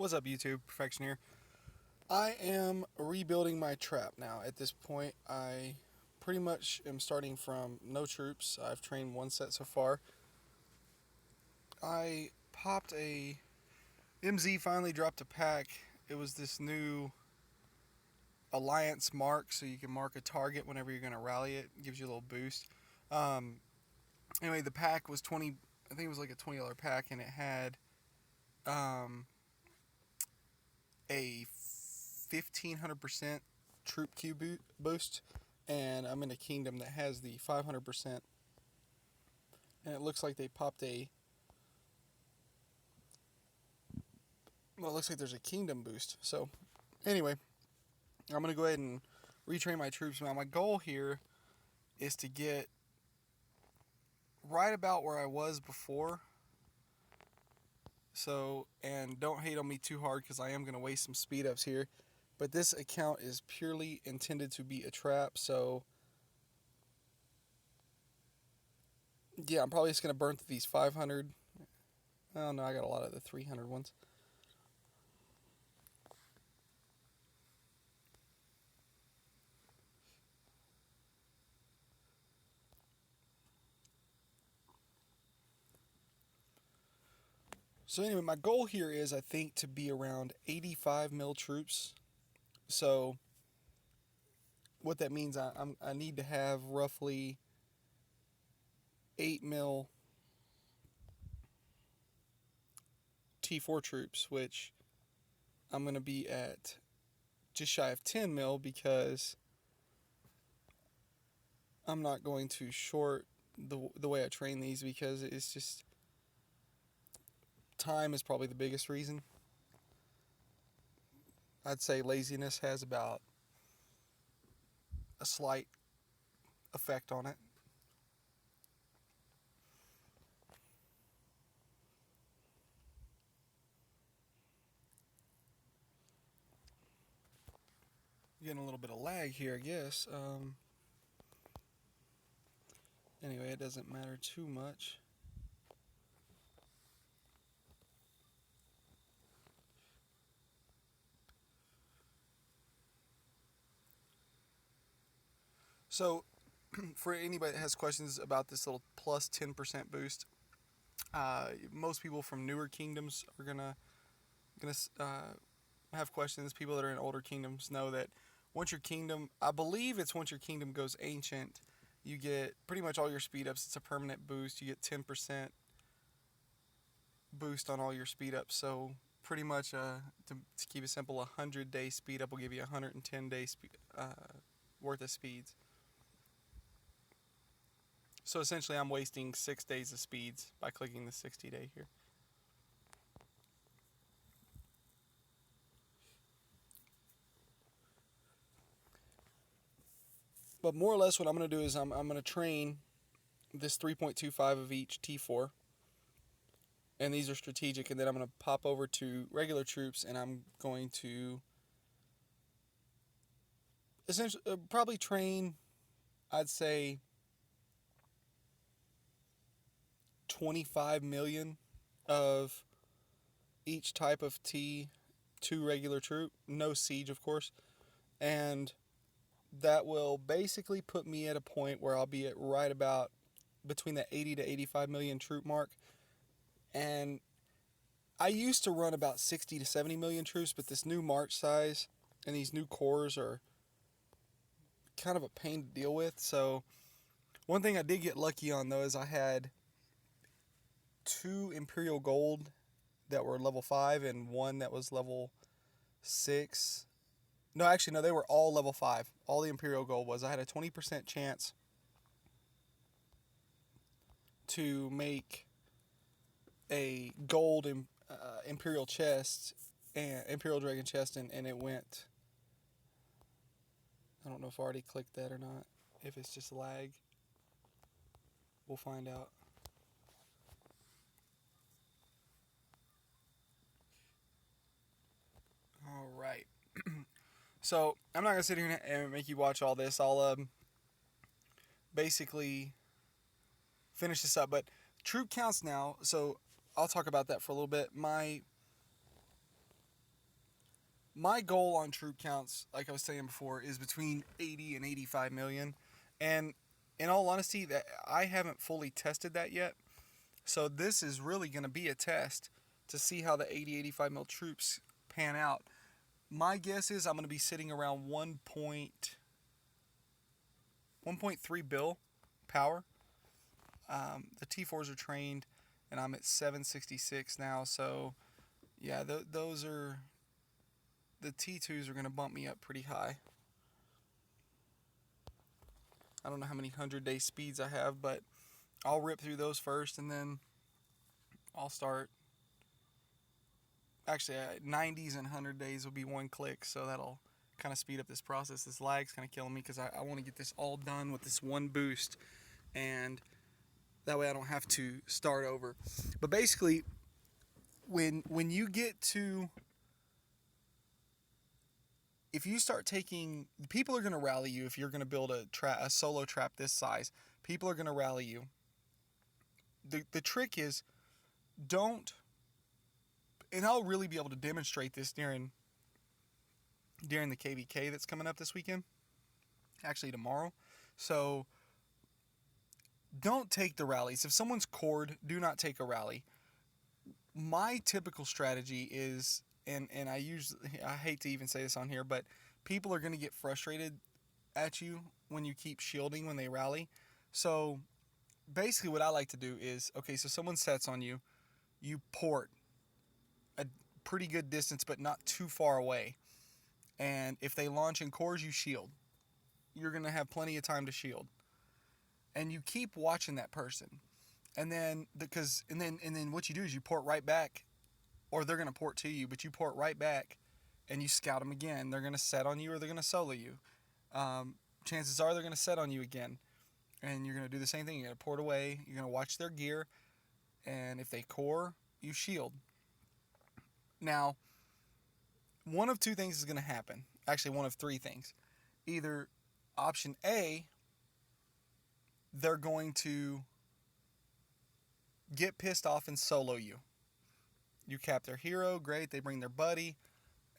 What's up, YouTube? PerfektioN here. I am rebuilding my trap now. At this point, I pretty much am starting from no troops. I've trained one set so far. I popped a MZ, finally dropped a pack. It was this new alliance mark, so you can mark a target whenever you're going to rally it. It gives you a little boost. Um, anyway, the pack was 20. I think it was like a $20 pack, and it had a 1,500% troop Q boost, and I'm in a kingdom that has the 500%, and it looks like they popped well, it looks like there's a kingdom boost. So anyway, I'm going to go ahead and retrain my troops. Now my goal here is to get right about where I was before. So, and don't hate on me too hard because I am going to waste some speed ups here. But this account is purely intended to be a trap, so yeah, I'm probably just going to burn through these 500. Oh no, I got a lot of the 300 ones. So anyway, my goal here is, I think, to be around 85 mil troops. So what that means, I need to have roughly 8 mil T4 troops, which I'm going to be at just shy of 10 mil because I'm not going to short the way I train these, because it's just time is probably the biggest reason. I'd say laziness has about a slight effect on it. Getting a little bit of lag here, I guess. Anyway, it doesn't matter too much. So, for anybody that has questions about this little plus 10% boost, most people from newer kingdoms are gonna have questions. People that are in older kingdoms know that once your kingdom, I believe it's once your kingdom goes ancient, you get pretty much all your speed ups. It's a permanent boost. You get 10% boost on all your speed ups. So pretty much, to keep it simple, 100-day speed up will give you 110-day worth of speeds. So essentially, I'm wasting 6 days of speeds by clicking the 60-day here. But more or less, what I'm going to do is I'm going to train this 3.25 of each T4, and these are strategic, and then I'm going to pop over to regular troops, and I'm going to essentially probably train, I'd say, 25 million of each type of T2 regular troop, no siege, of course, and that will basically put me at a point where I'll be at right about between the 80 to 85 million troop mark. And I used to run about 60 to 70 million troops, but this new march size and these new cores are kind of a pain to deal with. So one thing I did get lucky on, though, is I had 2 Imperial Gold that were level 5 and 1 that was level 6. No, actually, no, they were all level 5. All the Imperial Gold was. I had a 20% chance to make a gold Imperial chest and Imperial Dragon chest, and it went. I don't know if I already clicked that or not. If it's just lag, we'll find out. All right. So I'm not gonna sit here and make you watch all this. I'll basically finish this up. But troop counts now. So I'll talk about that for a little bit. My my goal on troop counts, like I was saying before, is between 80 and 85 million. And in all honesty, that I haven't fully tested that yet. So this is really going to be a test to see how the 80, 85 mil troops pan out. My guess is I'm going to be sitting around 1.3 bill power. The T4s are trained, and I'm at 766 now. So yeah, those are the T2s are going to bump me up pretty high. I don't know how many 100-day speeds I have, but I'll rip through those first, and then I'll start. Actually, 90s and 100 days will be one click, so that'll kind of speed up this process. This lag's kind of killing me because I want to get this all done with this one boost, and that way I don't have to start over. But basically, when you get to, if you start taking, people are going to rally you if you're going to build a solo trap this size. People are going to rally you. The trick is, don't, and I'll really be able to demonstrate this during the KVK that's coming up this weekend, actually tomorrow. So don't take the rallies. If someone's cored, do not take a rally. My typical strategy is, and I hate to even say this on here, but people are going to get frustrated at you when you keep shielding when they rally. So basically what I like to do is, okay, so someone sets on you, you port a pretty good distance but not too far away. And if they launch in cores, you shield. You're going to have plenty of time to shield. And you keep watching that person. And then what you do is you port right back, or they're going to port to you, but you port right back and you scout them again. They're going to set on you or they're going to solo you. Chances are they're going to set on you again. And you're going to do the same thing. You're going to port away. You're going to watch their gear. And if they core, you shield. Now, one of two things is going to happen. Actually, one of three things. Either option A, they're going to get pissed off and solo you. You cap their hero, great, they bring their buddy,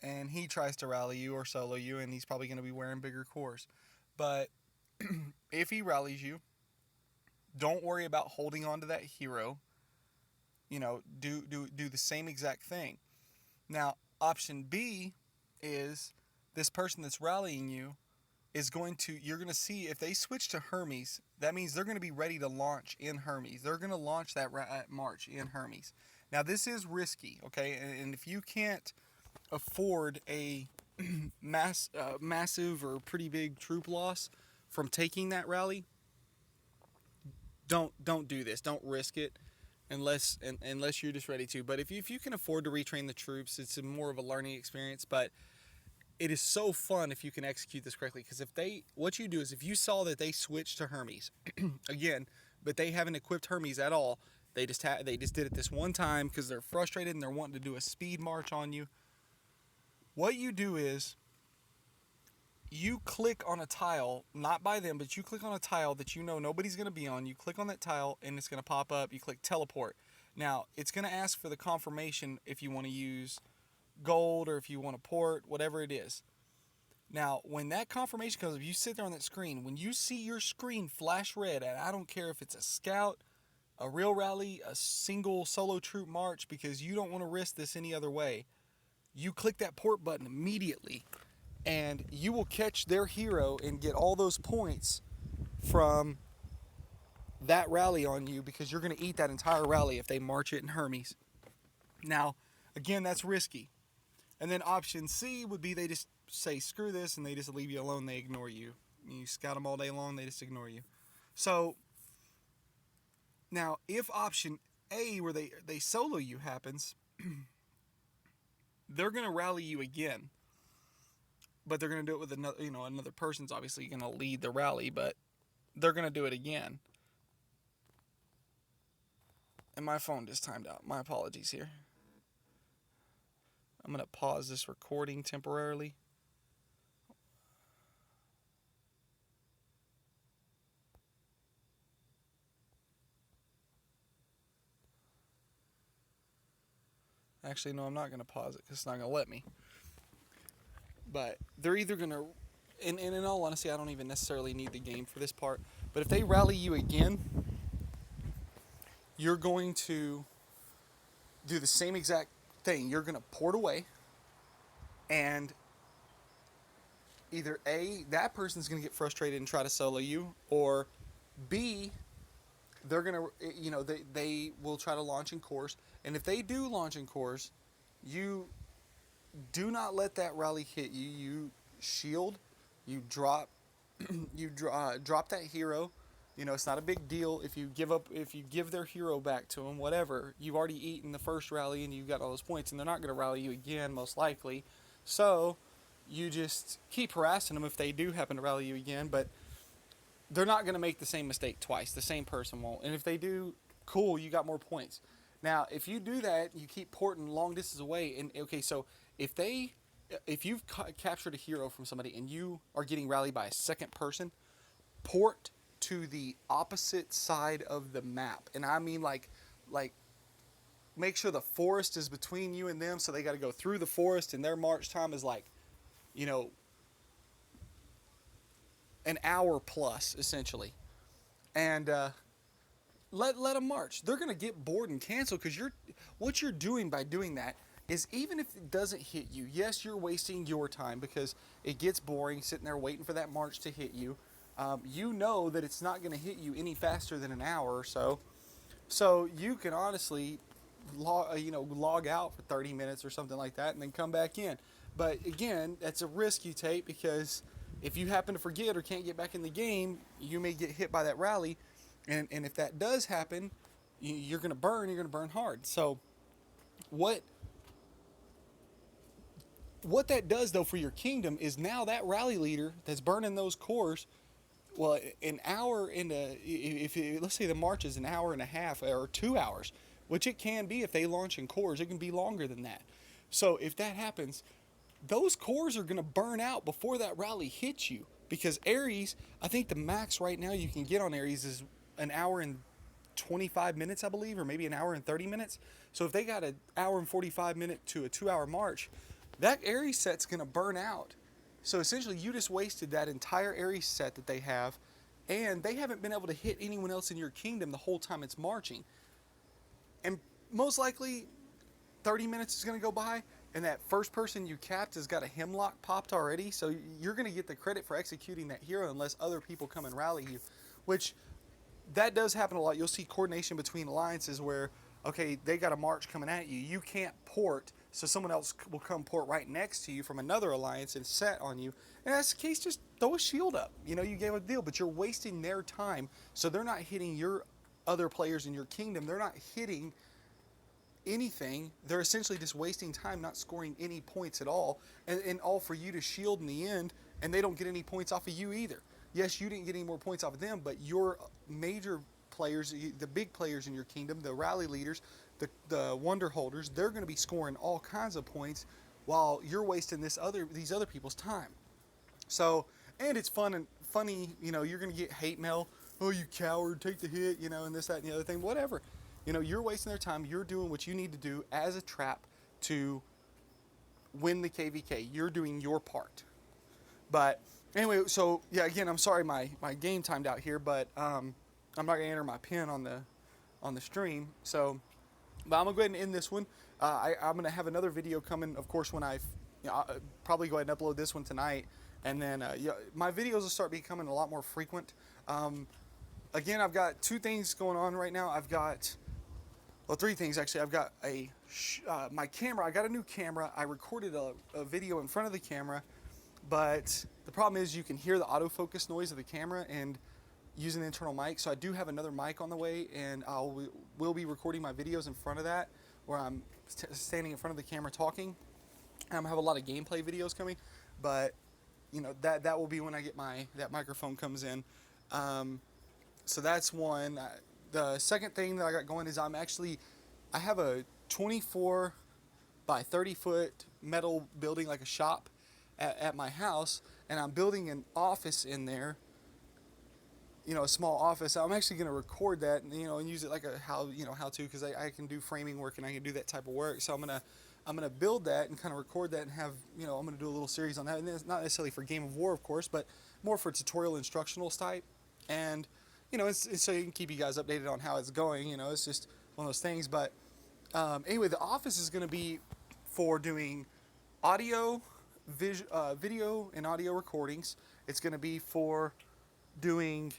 and he tries to rally you or solo you, and he's probably going to be wearing bigger cores. But if he rallies you, don't worry about holding on to that hero. Do the same exact thing. Now, option B is this person that's rallying you you're going to see if they switch to Hermes, that means they're going to be ready to launch in Hermes. They're going to launch that march in Hermes. Now, this is risky, okay? And if you can't afford a massive or pretty big troop loss from taking that rally, don't do this. Don't risk it unless you're just ready to. But if you can afford to retrain the troops, it's more of a learning experience. But it is so fun if you can execute this correctly, because what you do is if you saw that they switched to Hermes again, but they haven't equipped Hermes at all, they just did it this one time because they're frustrated and they're wanting to do a speed march on you. What you do is you click on a tile, not by them, but you click on a tile that you know nobody's going to be on. You click on that tile and it's going to pop up. You click teleport. Now, it's going to ask for the confirmation if you want to use gold or if you want to port, whatever it is. Now, when that confirmation comes up, you sit there on that screen. When you see your screen flash red, and I don't care if it's a scout, a real rally, a single solo troop march, because you don't want to risk this any other way, you click that port button immediately, and you will catch their hero and get all those points from that rally on you, because you're going to eat that entire rally if they march it in Hermes. Now, again, that's risky. And then option C would be they just say, screw this, and they just leave you alone. They ignore you. You scout them all day long, they just ignore you. So, now, if option A, where they solo you, happens, they're going to rally you again. But they're going to do it with another person's obviously going to lead the rally, but they're going to do it again. And my phone just timed out. My apologies here. I'm going to pause this recording temporarily. Actually, no, I'm not going to pause it because it's not going to let me. But they're either going to, and in all honesty, I don't even necessarily need the game for this part. But if they rally you again, you're going to do the same exact thing. You're going to port away, and either A, that person's going to get frustrated and try to solo you, or B, they're going to, they will try to launch in course. And if they do launch in course, you do not let that rally hit you. You shield, you drop, drop that hero. It's not a big deal if you give their hero back to them, whatever. You've already eaten the first rally and you've got all those points, and they're not going to rally you again, most likely. So you just keep harassing them if they do happen to rally you again, but they're not going to make the same mistake twice. The same person won't. And if they do, cool, you got more points. Now, if you do that, you keep porting long distance away, and okay, so if you've captured a hero from somebody and you are getting rallied by a second person, port to the opposite side of the map. And I mean like make sure the forest is between you and them, so they got to go through the forest, and their march time is like, an hour plus, essentially. And let them march. They're going to get bored and cancel, because what you're doing by doing that is, even if it doesn't hit you, yes, you're wasting your time, because it gets boring sitting there waiting for that march to hit you. You know that it's not going to hit you any faster than an hour or so. So you can honestly log out for 30 minutes or something like that and then come back in. But again, that's a risk you take, because if you happen to forget or can't get back in the game, you may get hit by that rally. And if that does happen, you're going to burn hard. So what that does, though, for your kingdom is, now that rally leader that's burning those cores, well, an hour into, let's say the march is an hour and a half or 2 hours, which it can be if they launch in cores, it can be longer than that. So if that happens, those cores are going to burn out before that rally hits you, because Ares, I think the max right now you can get on Ares is an hour and 25 minutes, I believe, or maybe an hour and 30 minutes. So if they got an hour and 45 minute to a 2 hour march, that Ares set's going to burn out. So essentially, you just wasted that entire Ares set that they have, and they haven't been able to hit anyone else in your kingdom the whole time it's marching. And most likely, 30 minutes is going to go by, and that first person you capped has got a hemlock popped already, so you're going to get the credit for executing that hero unless other people come and rally you, which that does happen a lot. You'll see coordination between alliances where, okay, they got a march coming at you. You can't port, so someone else will come port right next to you from another alliance and set on you. And that's the case, just throw a shield up. You gave a deal, but you're wasting their time, so they're not hitting your other players in your kingdom. They're not hitting anything. They're essentially just wasting time, not scoring any points at all, and all for you to shield in the end, and they don't get any points off of you either. Yes, you didn't get any more points off of them, but your major players, the big players in your kingdom, the rally leaders, the wonder holders, they're going to be scoring all kinds of points while you're wasting these other people's time. So, and it's fun and funny, you're going to get hate mail. Oh, you coward, take the hit, and this, that, and the other thing, whatever. You're wasting their time. You're doing what you need to do as a trap to win the KVK. You're doing your part. But anyway, so yeah, again, I'm sorry my game timed out here, but I'm not going to enter my pin on the stream. So, but I'm going to go ahead and end this one. I'm going to have another video coming, of course, when I'll probably go ahead and upload this one tonight. And then my videos will start becoming a lot more frequent. Again, I've got two things going on right now. Three things actually. I've got my camera. I got a new camera. I recorded a video in front of the camera, but the problem is you can hear the autofocus noise of the camera and using the internal mic. So I do have another mic on the way, and will be recording my videos in front of that, where I'm standing in front of the camera talking. I'm gonna have a lot of gameplay videos coming, but that will be when I get that microphone comes in. So that's one. The second thing that I got going is I have a 24 by 30 foot metal building, like a shop at my house, and I'm building an office in there, a small office. I'm actually going to record that, and use it like how to, because I can do framing work and I can do that type of work. So I'm going to I'm going to build that and kind of record that and have, I'm going to do a little series on that. And it's not necessarily for Game of War, of course, but more for tutorial instructional type. And, it's so you can keep you guys updated on how it's going. It's just one of those things. But anyway, the office is going to be for doing audio, video, and audio recordings. It's going to be for doing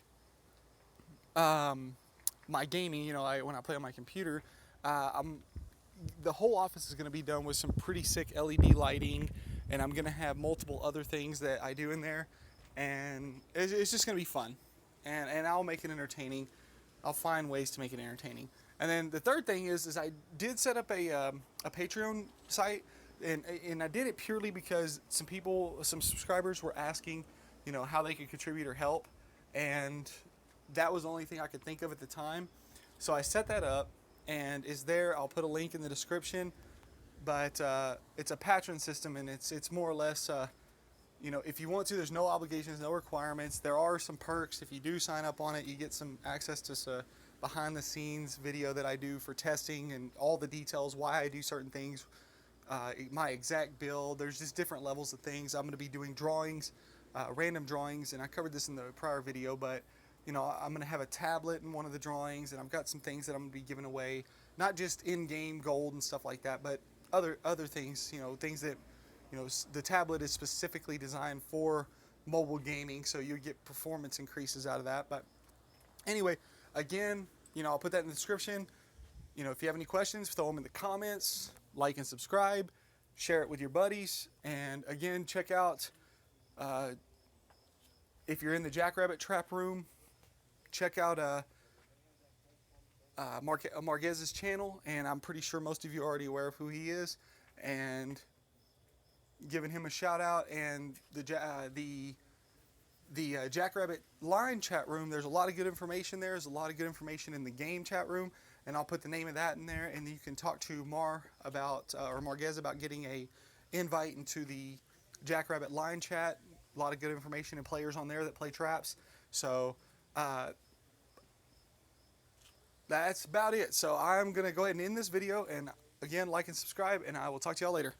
my gaming. When I play on my computer, the whole office is going to be done with some pretty sick LED lighting, and I'm going to have multiple other things that I do in there, and it's just going to be fun, and I'll make it entertaining. I'll find ways to make it entertaining. And then the third thing is I did set up a Patreon site, and I did it purely because some subscribers were asking, how they could contribute or help, and that was the only thing I could think of at the time. So I set that up, and is there. I'll put a link in the description, but it's a patron system, and it's more or less, if you want to, there's no obligations, no requirements. There are some perks. If you do sign up on it, you get some access to behind the scenes video that I do for testing and all the details, why I do certain things, my exact build. There's just different levels of things. I'm going to be doing drawings, random drawings, and I covered this in the prior video, but I'm going to have a tablet in one of the drawings, and I've got some things that I'm going to be giving away, not just in-game gold and stuff like that, but other things, things that, the tablet is specifically designed for mobile gaming, so you get performance increases out of that. But anyway, again, I'll put that in the description. If you have any questions, throw them in the comments, like and subscribe, share it with your buddies, and again, check out, if you're in the Jackrabbit Trap Room, check out Marquez's channel, and I'm pretty sure most of you are already aware of who he is, and giving him a shout out. And the Jackrabbit line chat room, there's a lot of good information there. There's a lot of good information in the game chat room, and I'll put the name of that in there, and you can talk to Marquez about getting a invite into the Jackrabbit line chat. A lot of good information and players on there that play traps. So that's about it. So I'm going to go ahead and end this video, and again, like and subscribe, and I will talk to y'all later.